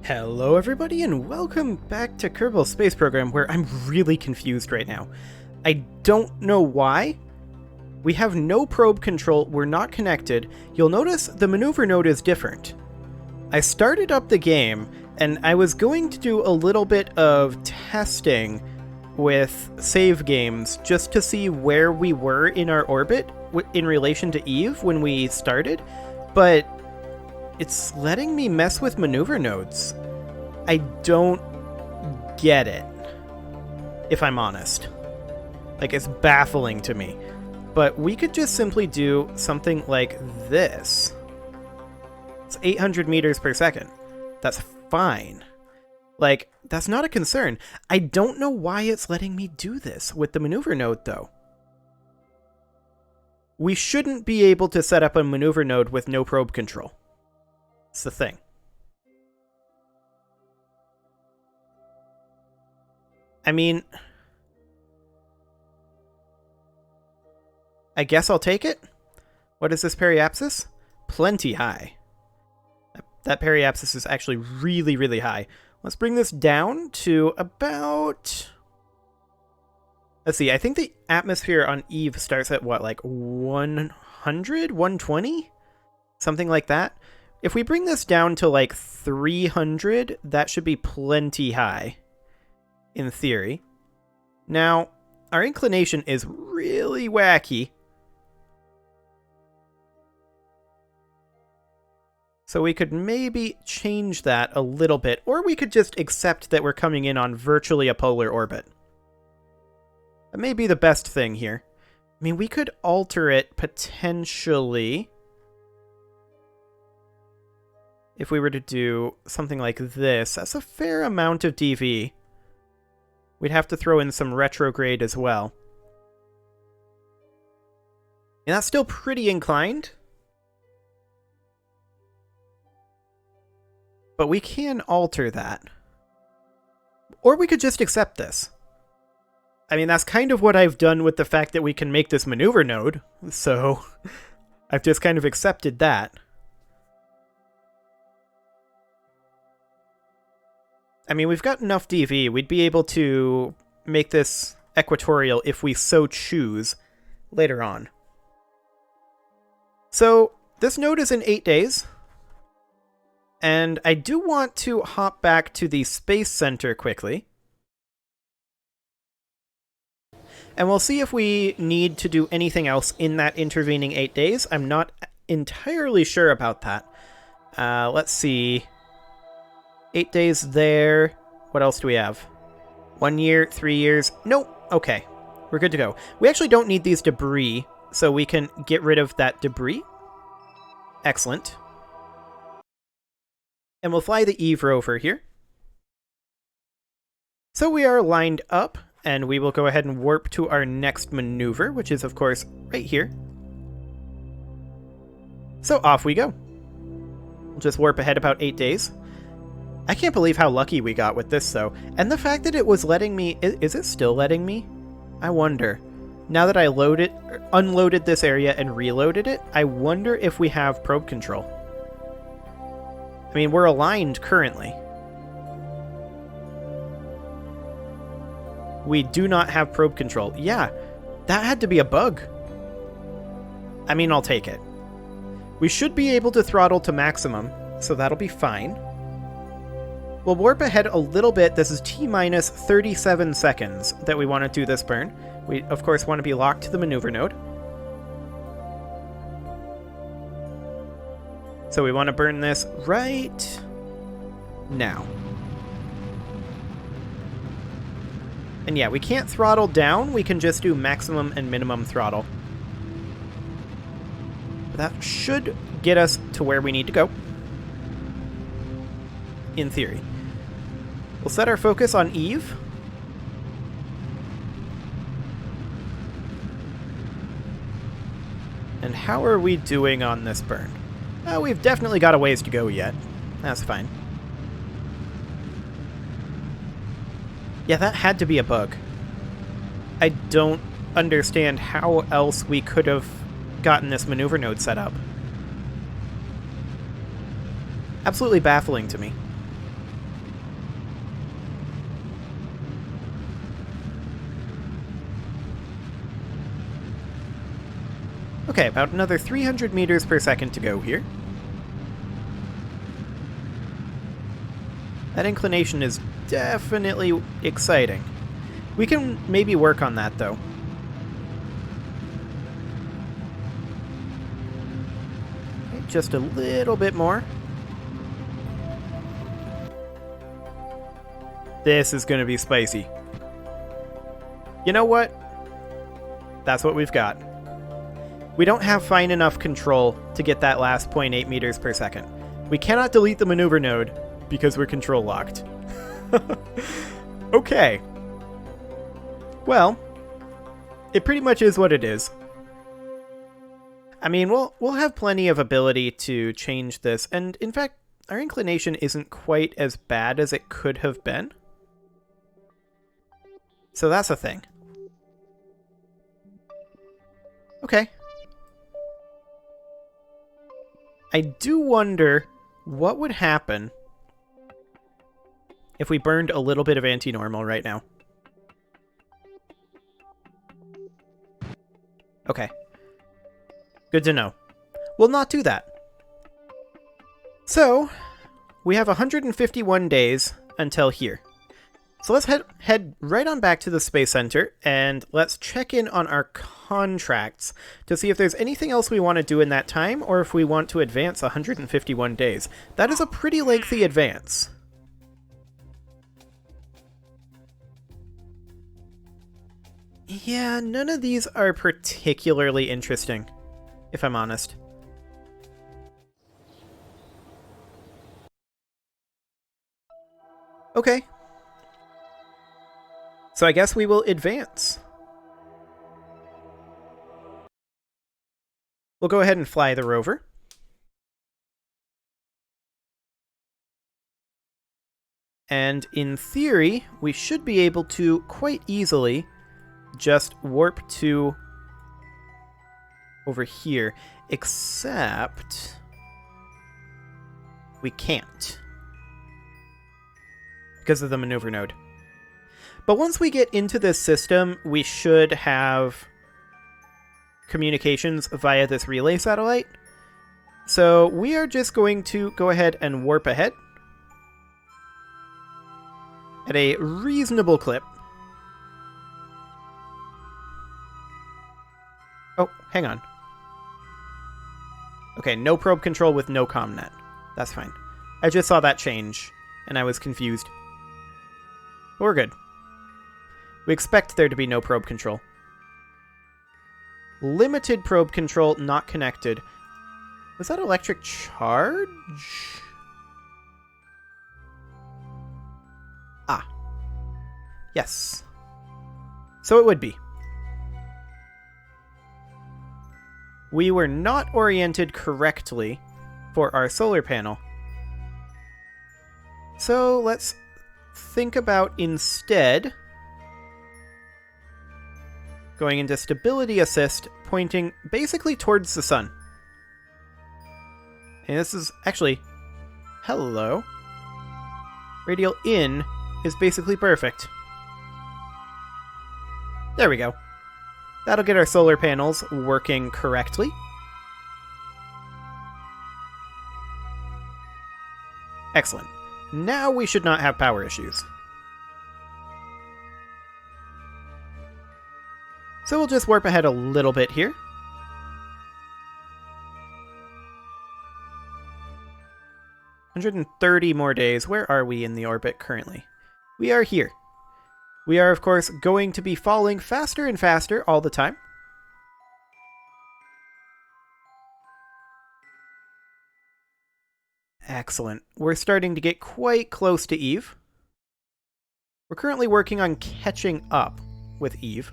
Hello everybody and welcome back to Kerbal Space Program, where I'm really confused right now. I don't know why. We have no probe control, we're not connected. You'll notice the maneuver node is different. I started up the game and I was going to do a little bit of testing with save games just to see where we were in our orbit in relation to Eve when we started, but it's letting me mess with maneuver nodes. I don't get it, if I'm honest. Like, it's baffling to me. But we could just simply do something like this. It's 800 meters per second. That's fine. Like, that's not a concern. I don't know why it's letting me do this with the maneuver node, though. We shouldn't be able to set up a maneuver node with no probe control. It's the thing. I mean, I guess I'll take it. What is this periapsis? Plenty high. That periapsis is actually really, really high. Let's bring this down to about... Let's see, I think the atmosphere on Eve starts at what, like 100? 120? Something like that. If we bring this down to like 300, that should be plenty high, in theory. Now, our inclination is really wacky. So we could maybe change that a little bit, or we could just accept that we're coming in on virtually a polar orbit. That may be the best thing here. I mean, we could alter it potentially... If we were to do something like this, that's a fair amount of DV. We'd have to throw in some retrograde as well. And that's still pretty inclined. But we can alter that. Or we could just accept this. I mean, that's kind of what I've done with the fact that we can make this maneuver node. So, I've just kind of accepted that. I mean, we've got enough DV. We'd be able to make this equatorial if we so choose later on. So, this node is in 8 days. And I do want to hop back to the Space Center quickly. And we'll see if we need to do anything else in that intervening 8 days. I'm not entirely sure about that. Let's see... 8 days there. What else do we have? 1 year, 3 years. Nope. Okay. We're good to go. We actually don't need these debris, so we can get rid of that debris. Excellent. And we'll fly the Eve rover here. So we are lined up, and we will go ahead and warp to our next maneuver, which is, of course, right here. So off we go. We'll just warp ahead about 8 days. I can't believe how lucky we got with this, though. And the fact that it was letting me... Is it still letting me? I wonder. Now that I unloaded this area and reloaded it, I wonder if we have probe control. I mean, we're aligned currently. We do not have probe control. Yeah, that had to be a bug. I mean, I'll take it. We should be able to throttle to maximum, so that'll be fine. We'll warp ahead a little bit. This is T-minus 37 seconds that we want to do this burn. We, of course, want to be locked to the maneuver node. So we want to burn this right now. And yeah, we can't throttle down. We can just do maximum and minimum throttle. That should get us to where we need to go. In theory. We'll set our focus on Eve. And how are we doing on this burn? We've definitely got a ways to go yet. That's fine. Yeah, that had to be a bug. I don't understand how else we could have gotten this maneuver node set up. Absolutely baffling to me. Okay, about another 300 meters per second to go here. That inclination is definitely exciting. We can maybe work on that, though. Okay, just a little bit more. This is going to be spicy. You know what? That's what we've got. We don't have fine enough control to get that last 0.8 meters per second. We cannot delete the maneuver node because we're control locked. Okay. Well, it pretty much is what it is. I mean, we'll have plenty of ability to change this, and in fact, our inclination isn't quite as bad as it could have been. So that's a thing. Okay. I do wonder what would happen if we burned a little bit of anti-normal right now. Okay. Good to know. We'll not do that. So, we have 151 days until here. So let's head right on back to the Space Center, and let's check in on our contracts to see if there's anything else we want to do in that time, or if we want to advance 151 days. That is a pretty lengthy advance. Yeah, none of these are particularly interesting, if I'm honest. Okay. So I guess we will advance. We'll go ahead and fly the rover. And in theory, we should be able to quite easily just warp to over here, except we can't because of the maneuver node. But once we get into this system, we should have communications via this relay satellite. So we are just going to go ahead and warp ahead at a reasonable clip. Oh, hang on. Okay, no probe control with no comnet. That's fine. I just saw that change, and I was confused. But we're good. We expect there to be no probe control. Limited probe control not connected. Was that electric charge? Ah. Yes. So it would be. We were not oriented correctly for our solar panel. So let's think about instead going into stability assist, pointing basically towards the sun. And this is actually... Hello. Radial in is basically perfect. There we go. That'll get our solar panels working correctly. Excellent. Now we should not have power issues. So we'll just warp ahead a little bit here. $130 more days. Where are we in the orbit currently? We are here. We are, of course, going to be falling faster and faster all the time. Excellent. We're starting to get quite close to Eve. We're currently working on catching up with Eve.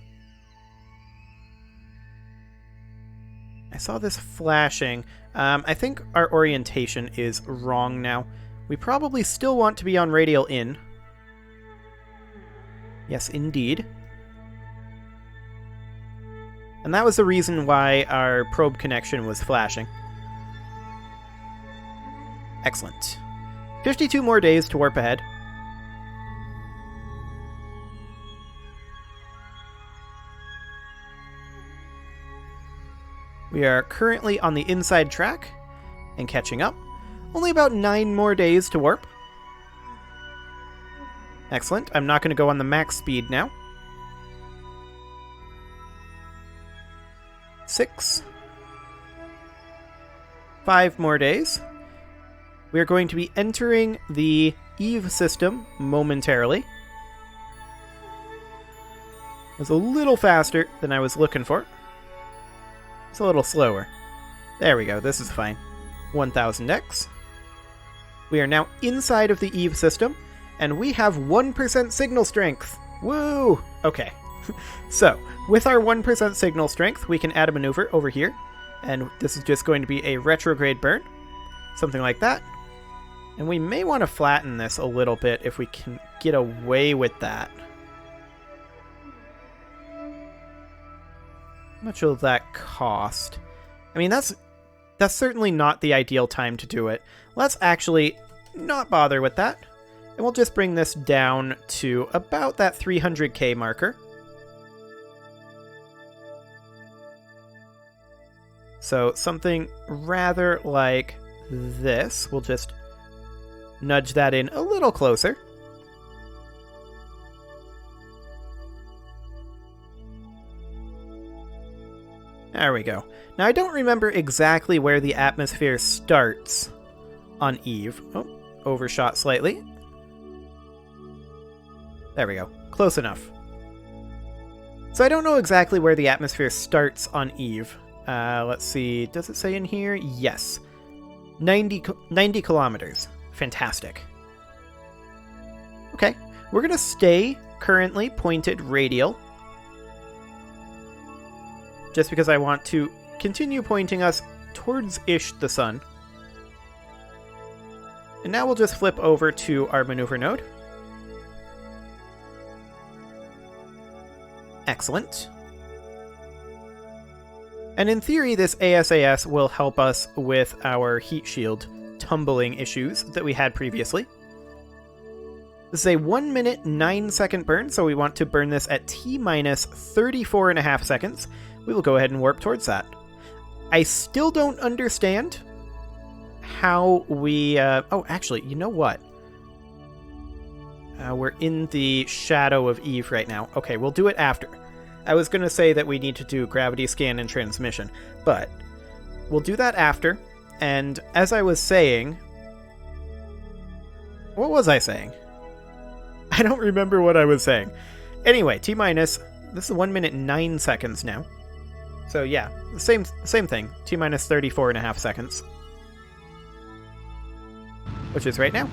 I saw this flashing. I think our orientation is wrong now. We probably still want to be on radial in. Yes, indeed. And that was the reason why our probe connection was flashing. Excellent. 52 more days to warp ahead. We are currently on the inside track and catching up. Only about 9 more days to warp. Excellent. I'm not going to go on the max speed now. 6. 5 more days. We are going to be entering the Eve system momentarily. It was a little faster than I was looking for. It's a little slower. There we go. This is fine. 1000x. We are now inside of the Eve system, and we have 1% signal strength. Woo! Okay. So, with our 1% signal strength, we can add a maneuver over here, and this is just going to be a retrograde burn. Something like that. And we may want to flatten this a little bit if we can get away with that. How much will that cost? I mean, that's certainly not the ideal time to do it. Let's actually not bother with that. And we'll just bring this down to about that 300k marker. So something rather like this. We'll just nudge that in a little closer. There we go. Now, I don't remember exactly where the atmosphere starts on Eve. Oh, overshot slightly. There we go. Close enough. So I don't know exactly where the atmosphere starts on Eve. Let's see. Does it say in here? Yes. 90 kilometers. Fantastic. Okay. We're going to stay currently pointed radial. Just because I want to continue pointing us towards-ish the sun. And now we'll just flip over to our maneuver node. Excellent. And in theory, this ASAS will help us with our heat shield tumbling issues that we had previously. This is a 1 minute 9 second burn, so we want to burn this at T-minus 34.5 seconds. We will go ahead and warp towards that. I still don't understand how we... oh, actually, you know what? We're in the shadow of Eve right now. Okay, we'll do it after. I was going to say that we need to do gravity scan and transmission, but we'll do that after. And as I was saying... What was I saying? I don't remember what I was saying. Anyway, T-minus... This is 1 minute 9 seconds now. So yeah, same thing. T-minus 34.5 seconds. Which is right now.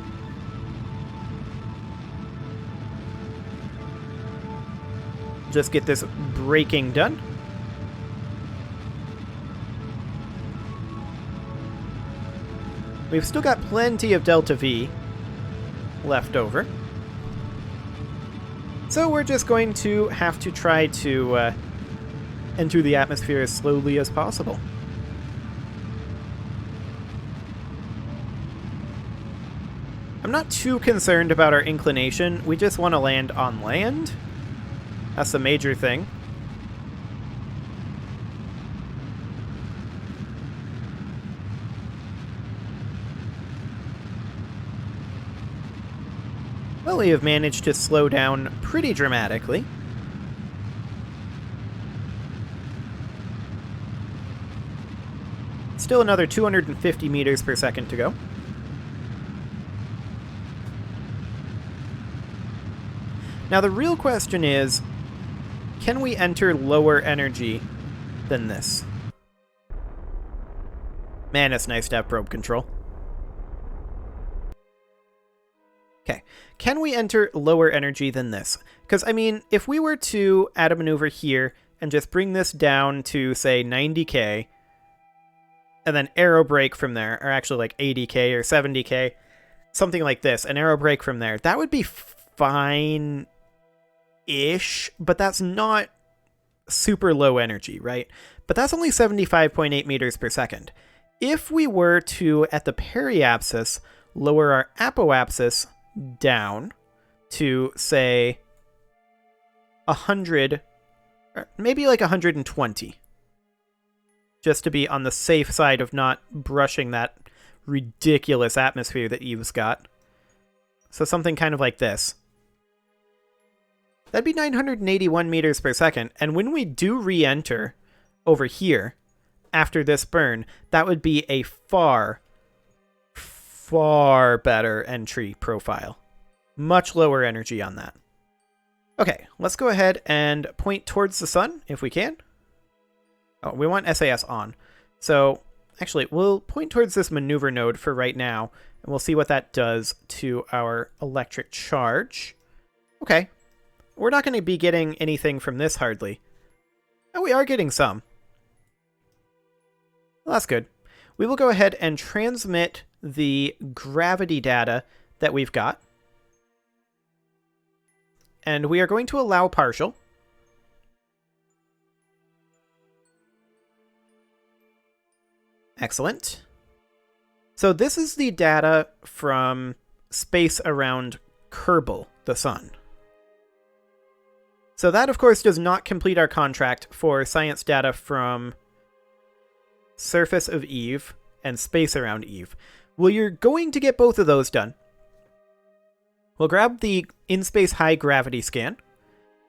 Just get this braking done. We've still got plenty of Delta V left over. So we're just going to have to try to enter the atmosphere as slowly as possible. I'm not too concerned about our inclination. We just want to land on land. That's the major thing. Well, we have managed to slow down pretty dramatically. Still another 250 meters per second to go. Now the real question is, can we enter lower energy than this? Man, it's nice to have probe control. Okay, can we enter lower energy than this? Because, I mean, if we were to add a maneuver here and just bring this down to, say, 90k, and then aero brake from there, or actually like 80k or 70k, something like this, an aero brake from there, that would be fine-ish, but that's not super low energy, right? But that's only 75.8 meters per second. If we were to, at the periapsis, lower our apoapsis down to, say, 100, or maybe like 120. just to be on the safe side of not brushing that ridiculous atmosphere that Eve's got. So something kind of like this. That'd be 981 meters per second, and when we do re-enter over here after this burn, that would be a far, far better entry profile. Much lower energy on that. Okay, let's go ahead and point towards the sun if we can. Oh, we want SAS on. So, actually, we'll point towards this maneuver node for right now, and we'll see what that does to our electric charge. Okay. We're not going to be getting anything from this hardly. Oh, we are getting some. Well, that's good. We will go ahead and transmit the gravity data that we've got. And we are going to allow partial. Excellent. So this is the data from space around Kerbal, the sun. So that, of course, does not complete our contract for science data from surface of Eve and space around Eve. Well, you're going to get both of those done. We'll grab the in-space high gravity scan,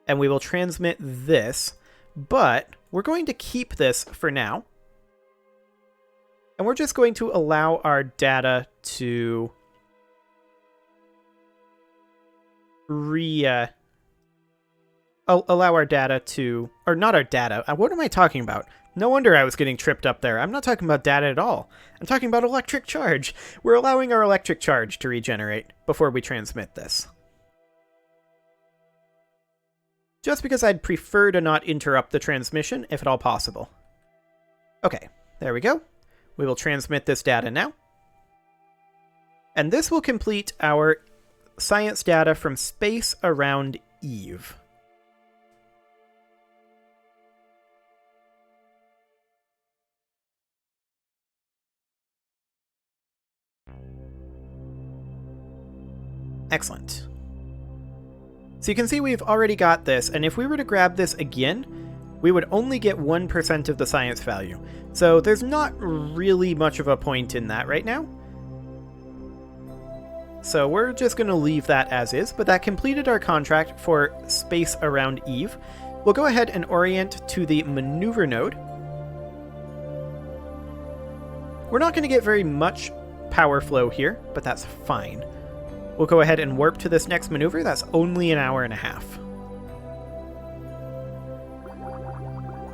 and we will transmit this, but we're going to keep this for now. And we're just going to allow our data to allow our data to, or not our data, what am I talking about? No wonder I was getting tripped up there. I'm not talking about data at all. I'm talking about electric charge. We're allowing our electric charge to regenerate before we transmit this. Just because I'd prefer to not interrupt the transmission, if at all possible. Okay, there we go. We will transmit this data now. And this will complete our science data from space around Eve. Excellent. So you can see we've already got this, and if we were to grab this again, we would only get 1% of the science value. So there's not really much of a point in that right now. So we're just going to leave that as is, but that completed our contract for space around Eve. We'll go ahead and orient to the maneuver node. We're not going to get very much power flow here, but that's fine. We'll go ahead and warp to this next maneuver. That's only an hour and a half.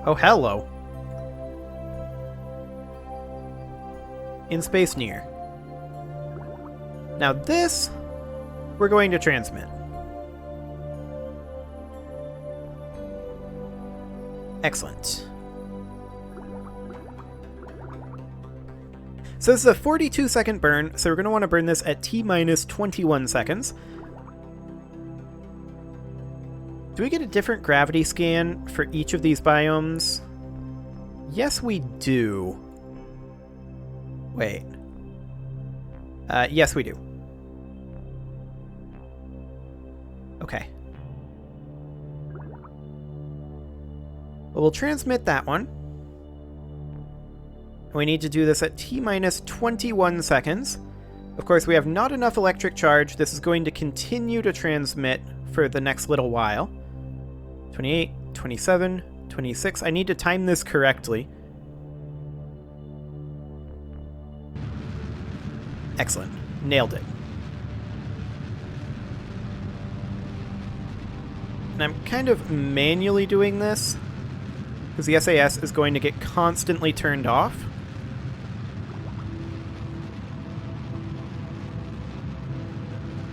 Oh, hello. In space near. Now this, we're going to transmit. Excellent. So this is a 42-second burn, so we're going to want to burn this at T-minus 21 seconds. Do we get a different gravity scan for each of these biomes? Yes, we do. Wait. Yes, we do. Okay. Well, we'll transmit that one. We need to do this at T-minus 21 seconds. Of course, we have not enough electric charge. This is going to continue to transmit for the next little while. 28, 27, 26. I need to time this correctly. Excellent. Nailed it. And I'm kind of manually doing this because the SAS is going to get constantly turned off.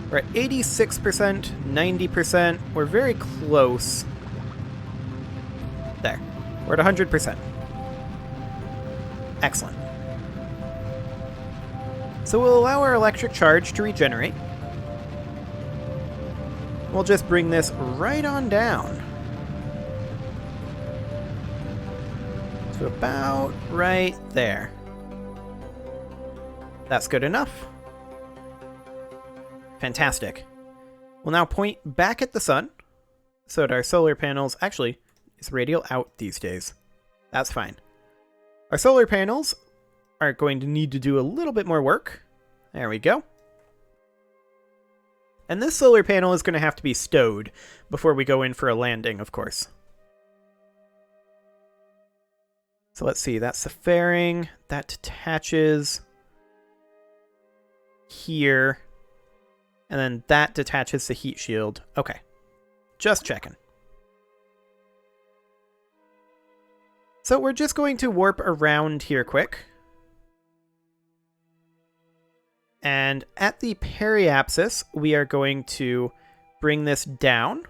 We're at 86%, 90%. We're very close. There. We're at 100%. Excellent. So we'll allow our electric charge to regenerate. We'll just bring this right on down. To about right there. That's good enough. Fantastic. We'll now point back at the sun so that our solar panels... Actually, it's radial out these days. That's fine. Our solar panels are going to need to do a little bit more work. There we go. And this solar panel is going to have to be stowed before we go in for a landing, of course. So let's see, that's the fairing. That detaches here. And then that detaches the heat shield. Okay. Just checking. So we're just going to warp around here quick. And at the periapsis, we are going to bring this down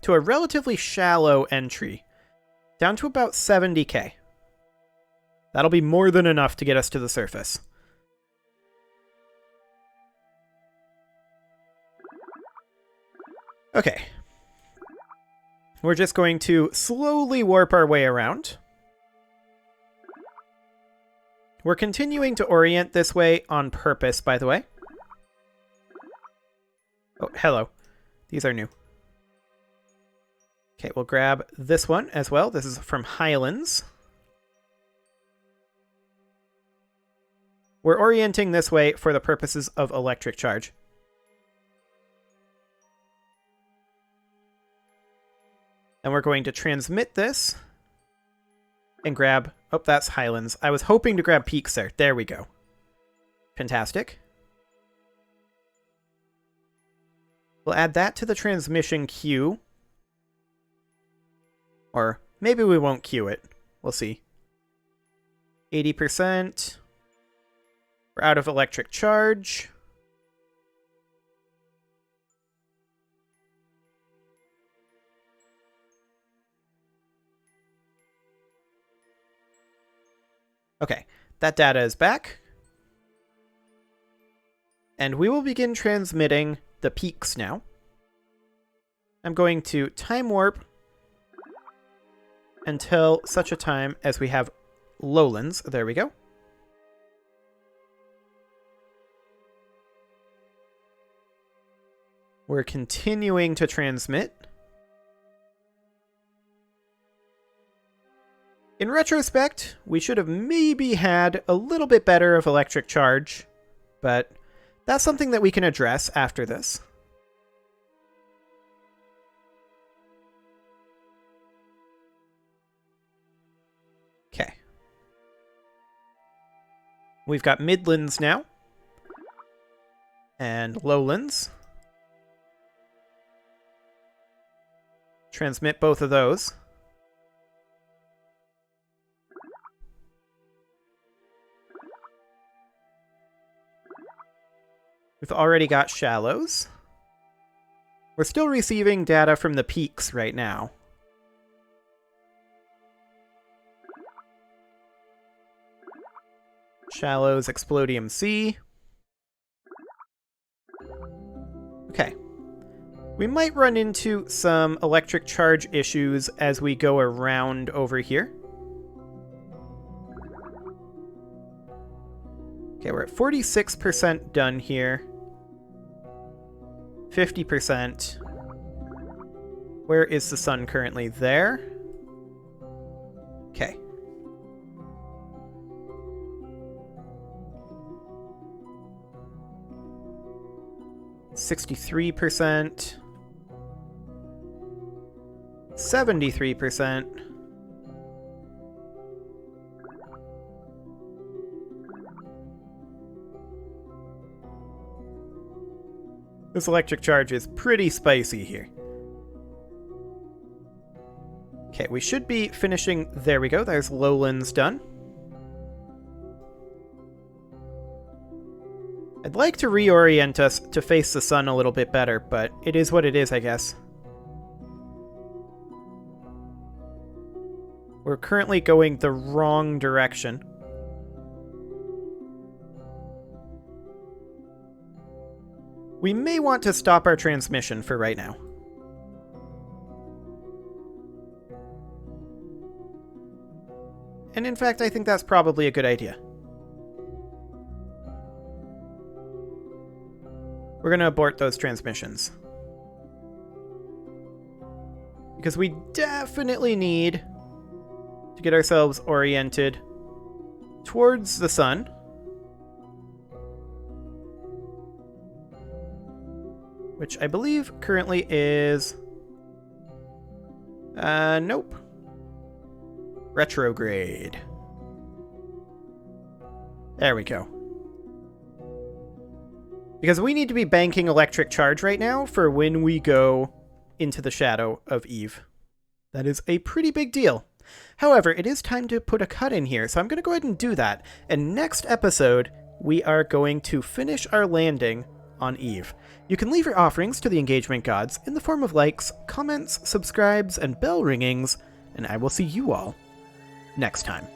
to a relatively shallow entry, down to about 70k. That'll be more than enough to get us to the surface. Okay. We're just going to slowly warp our way around. We're continuing to orient this way on purpose, by the way. Oh, hello. These are new. Okay, we'll grab this one as well. This is from Highlands. We're orienting this way for the purposes of electric charge. And we're going to transmit this and grab... Oh, that's Highlands. I was hoping to grab Peaks there. There we go. Fantastic. We'll add that to the transmission queue. Or maybe we won't queue it. We'll see. 80%. We're out of electric charge. Okay, that data is back. And we will begin transmitting the peaks now. I'm going to time warp until such a time as we have lowlands. There we go. We're continuing to transmit. In retrospect, we should have maybe had a little bit better of electric charge, but that's something that we can address after this. Okay. We've got midlands now, and lowlands. Transmit both of those. We've already got shallows. We're still receiving data from the peaks right now. Shallows, Explodium C. Okay. We might run into some electric charge issues as we go around over here. Okay, we're at 46% done here. 50%. Where is the sun currently? There. Okay. %. 73%. This electric charge is pretty spicy here. Okay, we should be finishing... There we go, there's lowlands done. I'd like to reorient us to face the sun a little bit better, but it is what it is, I guess. We're currently going the wrong direction. We may want to stop our transmission for right now. And in fact, I think that's probably a good idea. We're going to abort those transmissions. Because we definitely need to get ourselves oriented towards the sun. Which I believe currently is... nope. Retrograde. There we go. Because we need to be banking electric charge right now for when we go into the shadow of Eve. That is a pretty big deal. However, it is time to put a cut in here, so I'm going to go ahead and do that. And next episode, we are going to finish our landing on Eve. You can leave your offerings to the engagement gods in the form of likes, comments, subscribes, and bell ringings, and I will see you all next time.